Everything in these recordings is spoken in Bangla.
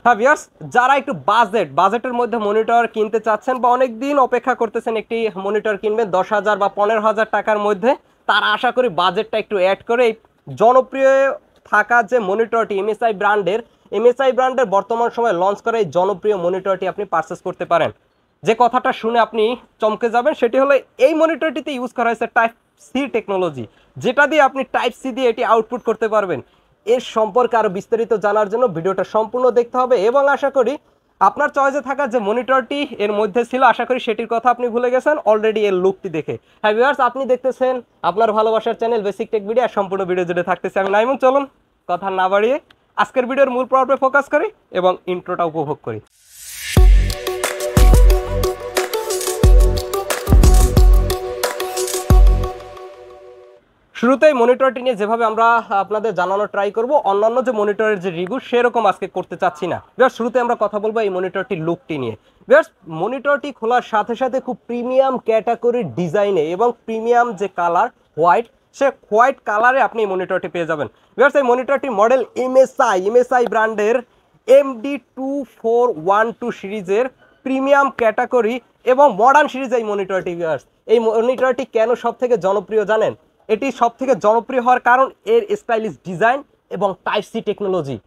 হ্যাঁ ভিউয়ার্স, যারা একটু বাজেটের মধ্যে মনিটর কিনতে চাচ্ছেন বা অনেক দিন অপেক্ষা করতেছেন একটি মনিটর কিনবেন 10,000 বা 15,000 টাকার মধ্যে, তারা আশা করি বাজেটটা একটু অ্যাড করে এই জনপ্রিয় থাকা যে মনিটরটি এমএসআই ব্র্যান্ডের বর্তমান সময়ে লঞ্চ করা এই জনপ্রিয় মনিটরটি আপনি পারচেস করতে পারেন। যে কথাটা শুনে আপনি চমকে যাবেন সেটি হলো এই মনিটরটিতে ইউজ করা হয়েছে টাইপ সি টেকনোলজি, যেটা দিয়ে আপনি টাইপ সি দিয়ে এটি আউটপুট করতে পারবেন। এর সম্পর্কে আরও বিস্তারিত জানার জন্য ভিডিওটা সম্পূর্ণ দেখতে হবে এবং আশা করি আপনার চয়েসে থাকা যে মনিটরটি এর মধ্যে ছিল, আশা করি সেটির কথা আপনি ভুলে গেছেন অলরেডি এর লুকটি দেখে। হ্যাঁ ভিউয়ার্স, আপনি দেখতেছেন আপনার ভালোবাসার চ্যানেল বেসিক টেক ভিডিও, সম্পূর্ণ ভিডিও জুড়ে থাকতেছে আমি নাইমুন। চলুন কথা না বাড়িয়ে আজকের ভিডিওর মূল পর্বে ফোকাস করি এবং ইন্ট্রোটা উপভোগ করি। শুরুতেই মনিটরটি নিয়ে যেভাবে আমরা আপনাদের জানানোর ট্রাই করব, অন্যান্য যে মনিটরের যে রিভিউ সেরকম আজকে করতে চাচ্ছি না। ভিউয়ার্স, শুরুতে আমরা কথা বলবো এই মনিটরটির লুকটি নিয়ে। ভিউয়ার্স, মনিটরটি খোলার সাথে সাথে খুব প্রিমিয়াম ক্যাটাগরির ডিজাইনে এবং প্রিমিয়াম যে কালার হোয়াইট, সে হোয়াইট কালারে আপনি এই মনিটরটি পেয়ে যাবেন। ভিউয়ার্স, এই মনিটরটি মডেল এমএসআই ব্র্যান্ডের MD2412 সিরিজের প্রিমিয়াম ক্যাটাগরি এবং মডার্ন সিরিজ এই মনিটরটি। ভিউয়ার্স, এই মনিটরটি কেন সব থেকে জনপ্রিয় জানেন? এটি সব থেকে জনপ্রিয় হওয়ার কারণ এর স্টাইলিশ ডিজাইন এবং টাইপ সি টেকনোলজি।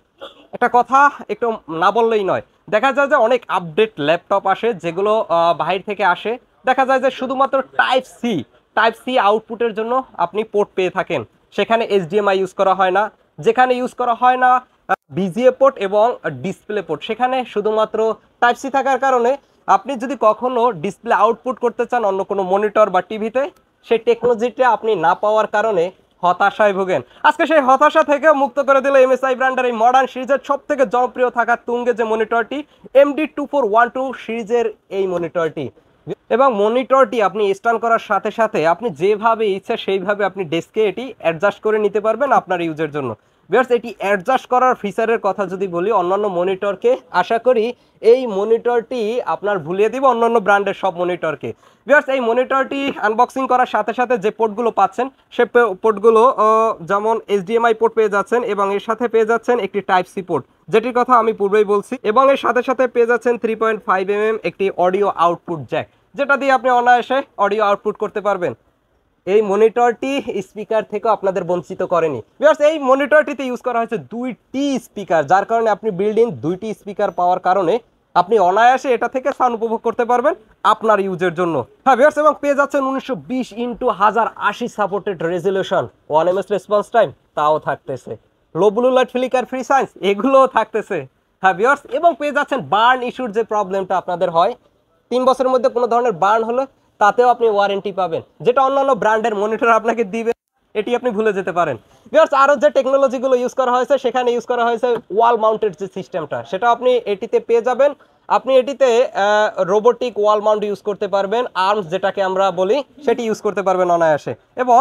একটা কথা একটু না বললেই নয়, দেখা যায় যে অনেক আপডেট ল্যাপটপ আসে যেগুলো বাহির থেকে আসে, দেখা যায় যে শুধুমাত্র টাইপ সি আউটপুটের জন্য আপনি পোর্ট পেয়ে থাকেন, সেখানে HDMI ইউজ করা হয় না। যেখানে ইউজ করা হয় না VGA পোর্ট এবং ডিসপ্লে পোর্ট, সেখানে শুধুমাত্র টাইপ সি থাকার কারণে আপনি যদি কখনো ডিসপ্লে আউটপুট করতে চান অন্য কোনো মনিটর বা টিভিতে, সেই টেকনোলজিটা আপনি না পাওয়ার কারণে হতাশায় ভোগেন। আজকে সেই হতাশা থেকে মুক্ত করে দিল এমএসআই ব্র্যান্ডের এই মডার্ন সিরিজের সব থেকে জনপ্রিয় থাকা তুঙ্গে যে মনিটরটি, MD2412 সিরিজের এই মনিটরটি। এবং মনিটরটি আপনি স্ট্যান্ড করার সাথে সাথে আপনি যেভাবে ইচ্ছা সেইভাবে আপনি ডেস্কে এটি অ্যাডজাস্ট করে নিতে পারবেন আপনার ইউজের জন্য। ভিউয়ার্স, এটি অ্যাডজাস্ট করার ফিচারের কথা যদি বলি অন্যান্য মনিটরকে, আশা করি এই মনিটরটি আপনার ভুলিয়ে দিব অন্যান্য ব্র্যান্ডের সব মনিটরকে। ভিউয়ার্স, এই মনিটরটি আনবক্সিং করার সাথে সাথে যে পোর্টগুলো পাচ্ছেন সে পোর্টগুলো যেমন HDMI পোর্ট পেয়ে যাচ্ছেন এবং এর সাথে পেয়ে যাচ্ছেন একটি টাইপ সি পোর্ট, যেটির কথা আমি পূর্বেই বলছি, এবং এর সাথে সাথে পেয়ে যাচ্ছেন 3.5mm একটি অডিও আউটপুট জ্যাক, যেটা দিয়ে আপনি অনায়াসে অডিও আউটপুট করতে পারবেন। এই মনিটরটি স্পিকার থেকেও আপনাদের বঞ্চিত করেনি। ভিউয়ার্স, এই মনিটরটিতে ইউজ করা হয়েছে 2টি স্পিকার, যার কারণে আপনি বিল্ডিং 2টি স্পিকার পাওয়ার কারণে আপনি অনায়াসে এটা থেকে সাউন্ড উপভোগ করতে পারবেন আপনার ইউজের জন্য। হ্যাঁ ভিউয়ার্স, এবং পেয়ে যাচ্ছেন 1920x1080 supported resolution, 1ms response time তাও থাকতেছে, low blue light flicker free science এগুলোও থাকতেছে। হ্যাঁ ভিউয়ার্স, এবং পেয়ে যাচ্ছেন বার্ন ইস্যুর যে প্রবলেমটা আপনাদের হয় 3 বছরের মধ্যে কোনো ধরনের বার্ন হলো তাতেও আপনি ওয়ারেন্টি পাবেন, যেটা অন্যান্য ব্র্যান্ডের মনিটর আপনাকে দিবে, এটি আপনি ভুলে যেতে পারেন। ভিউয়ার্স, আরও যে টেকনোলজিগুলো ইউজ করা হয়েছে সেখানে ইউজ করা হয়েছে ওয়াল মাউন্টেড যে সিস্টেমটা, সেটা আপনি এটিতে পেয়ে যাবেন। আপনি এটিতে রোবোটিক ওয়াল মাউন্ট ইউজ করতে পারবেন, আর্মস যেটাকে আমরা বলি সেটি ইউজ করতে পারবেন অনায়াসে। এবং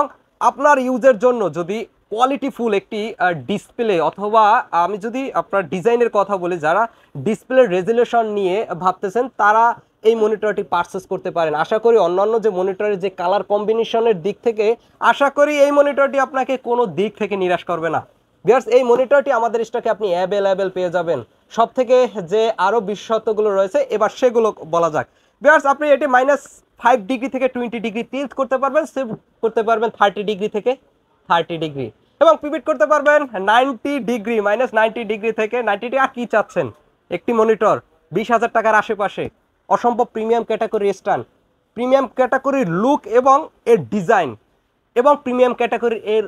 আপনার ইউজের জন্য যদি কোয়ালিটিফুল একটি ডিসপ্লে, অথবা আমি যদি আপনার ডিজাইনের কথা বলি, যারা ডিসপ্লে রেজলিউশন নিয়ে ভাবতেছেন তারা এই মনিটরটি পারচেস করতে পারেন। আশা করি অন্যান্য যে মনিটরের যে কালার কম্বিনেশনের দিক থেকে আশা করি এই মনিটরটি আপনাকে কোনো দিক থেকে নিরাশ করবে না। ভিউয়ার্স, এই মনিটরটি আমাদের স্টকে আপনি অ্যাভেলেবেল পেয়ে যাবেন। সব থেকে যে আরও বিশেষত্বগুলো রয়েছে এবার সেগুলো বলা যাক। ভিউয়ার্স, আপনি এটি -5 ডিগ্রি থেকে 20 ডিগ্রি টিল্ট করতে পারবেন, সেভ করতে পারবেন 30 ডিগ্রি থেকে 30 ডিগ্রি, এবং পিভিট করতে পারবেন 90 ডিগ্রি, -90 ডিগ্রি থেকে 90 ডিগ্রি। আর কি চাচ্ছেন, একটি মনিটর 20,000 টাকার আশেপাশে, অসম্ভব প্রিমিয়াম ক্যাটাগরি স্ট্যান্ড, প্রিমিয়াম ক্যাটাগরির লুক এবং এর ডিজাইন, এবং প্রিমিয়াম ক্যাটাগরির এর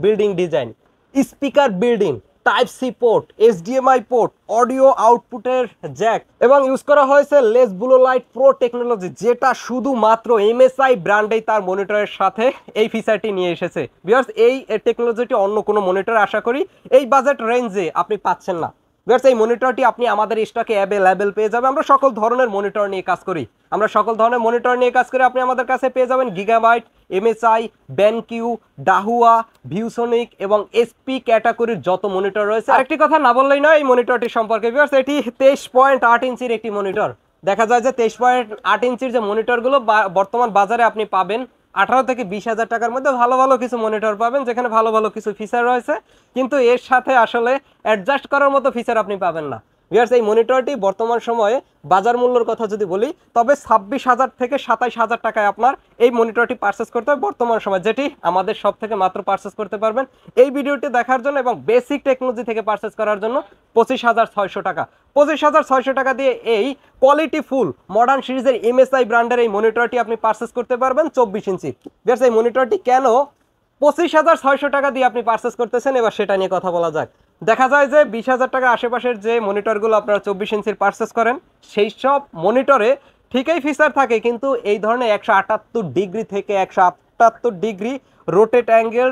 building design, speaker building, type C port, HDMI port, audio আউটপুটের জ্যাক, এবং ইউজ করা হয়েছে less blue light pro technology, যেটা শুধুমাত্র এমএসআই ব্র্যান্ডেই তার মনিটরের সাথে এই ফিচারটি নিয়ে এসেছে। ভিউয়ার্স, এই টেকনোলজিটি অন্য কোনো মনিটর আশা করি এই বাজেট রেঞ্জে আপনি পাচ্ছেন না। ভিউয়ার্স, এই মনিটরটি আপনি আমাদের স্টকে অ্যাভেলেবেল পেয়ে যাবেন। আমরা সকল ধরনের মনিটর নিয়ে কাজ করি, আপনি আমাদের কাছে পেয়ে যাবেন gigabyte, MSI, BenQ, Dahua, ViewSonic এবং SP ক্যাটাগরির যত মনিটর রয়েছে। আরেকটি কথা না বললেই নয় এই মনিটরটি সম্পর্কে। ভিউয়ার্স, এটি 23.8 ইঞ্চির একটি মনিটর। দেখা যায় যে 23.8 ইঞ্চির যে মনিটরগুলো বর্তমান বাজারে আপনি পাবেন 18 থেকে 20,000 টাকার মধ্যে ভালো ভালো কিছু মনিটর পাবেন, যেখানে ভালো ভালো কিছু ফিচার রয়েছে, কিন্তু এর সাথে আসলে অ্যাডজাস্ট করার মতো ফিচার আপনি পাবেন না। ভিউয়ার্স এই মনিটরটি বর্তমান সময়ে বাজার মূল্যের কথা যদি বলি তবে 26,000 থেকে 27,000 টাকায় আপনার এই মনিটরটি পারচেস করতে হবে বর্তমান সময়, যেটি আমাদের সব থেকে মাত্র পারচেস করতে পারবেন এই ভিডিওটি দেখার জন্য এবং বেসিক টেকনোলজি থেকে পারচেস করার জন্য 25,600 টাকা। 25,600 টাকা দিয়ে এই কোয়ালিটি ফুল মডার্ন সিরিজের MSI ব্র্যান্ডের এই মনিটরটি আপনি পারচেস করতে পারবেন 24 ইঞ্চি। ভিউয়ার্স এই মনিটরটি কেন 25,600 টাকা দিয়ে আপনি পারচেস করতেছেন এবার সেটা নিয়ে কথা বলা যাক। দেখা যায় যে 20,000 টাকার আশেপাশের যে মনিটরগুলো আপনারা 24 ইঞ্চির পারচেস করেন সেই সব মনিটরে ঠিকই ফিচার থাকে, কিন্তু এই ধরনের 178 ডিগ্রি থেকে 178 ডিগ্রি রোটেট অ্যাঙ্গেল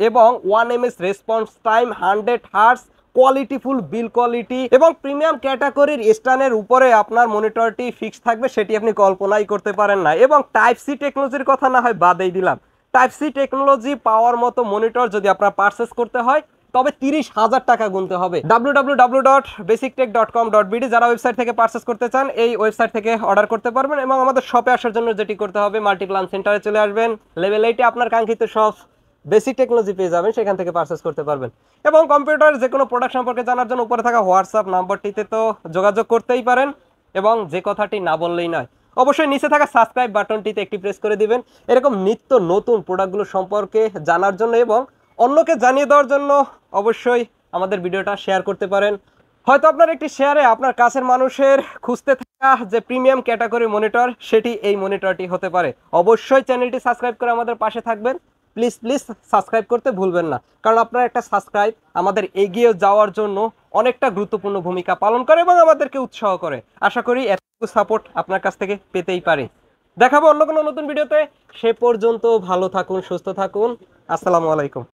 এবং 1 ms রেসপন্স টাইম, 100 হার্টজ, কোয়ালিটিফুল বিল কোয়ালিটি এবং প্রিমিয়াম ক্যাটাগরির স্ট্যান্ডের উপরে আপনার মনিটরটি ফিক্স থাকবে সেটি আপনি কল্পনাই করতে পারেন না। এবং টাইপ সি টেকনোলজির কথা না হয় বাদেই দিলাম, টাইপ সি টেকনোলজি পাওয়ার মতো মনিটর যদি আপনার পারচেস করতে হয় তবে 30,000 টাকা গুনতে হবে। www.basictech.com.bd যারা ওয়েবসাইট থেকে পারচেস করতে চান এই ওয়েবসাইট থেকে অর্ডার করতে পারবেন এবং আমাদের শপে আসার জন্য যেটি করতে হবে মাল্টিপ্লান সেন্টারে চলে আসবেন, লেভেল 8 আপনার কাঙ্ক্ষিত সব বেসিক টেকনোলজি পেয়ে যাবেন, সেখান থেকে পারচেস করতে পারবেন। এবং কম্পিউটার যে কোনো প্রোডাক্ট সম্পর্কে জানার জন্য উপরে থাকা হোয়াটসঅ্যাপ নাম্বারটিতে তো যোগাযোগ করতেই পারেন এবং যে কথাটি না বললেই নয় অবশ্যই নিচে থাকা সাবস্ক্রাইব বাটনটিতে একটি প্রেস করে দিবেন এরকম নিত্য নতুন প্রোডাক্টগুলো সম্পর্কে জানার জন্য এবং অন্যকে জানিয়ে দেওয়ার জন্য। অবশ্যই আমাদের ভিডিওটা শেয়ার করতে পারেন, হয়তো আপনার একটি শেয়ারে আপনার কাছের মানুষের খুঁজতে থাকা যে প্রিমিয়াম ক্যাটাগরি মনিটর সেটি এই মনিটরটি হতে পারে। অবশ্যই চ্যানেলটি সাবস্ক্রাইব করে আমাদের পাশে থাকবেন, প্লিজ প্লিজ সাবস্ক্রাইব করতে ভুলবেন না, কারণ আপনার একটা সাবস্ক্রাইব আমাদের এগিয়ে যাওয়ার জন্য অনেকটা গুরুত্বপূর্ণ ভূমিকা পালন করে এবং আমাদেরকে উৎসাহ করে। আশা করি এতটুকু সাপোর্ট আপনার কাছ থেকে পেতেই পারি। দেখাবো অন্য কোনো নতুন ভিডিওতে, সে পর্যন্ত ভালো থাকুন, সুস্থ থাকুন, আসসালামু আলাইকুম।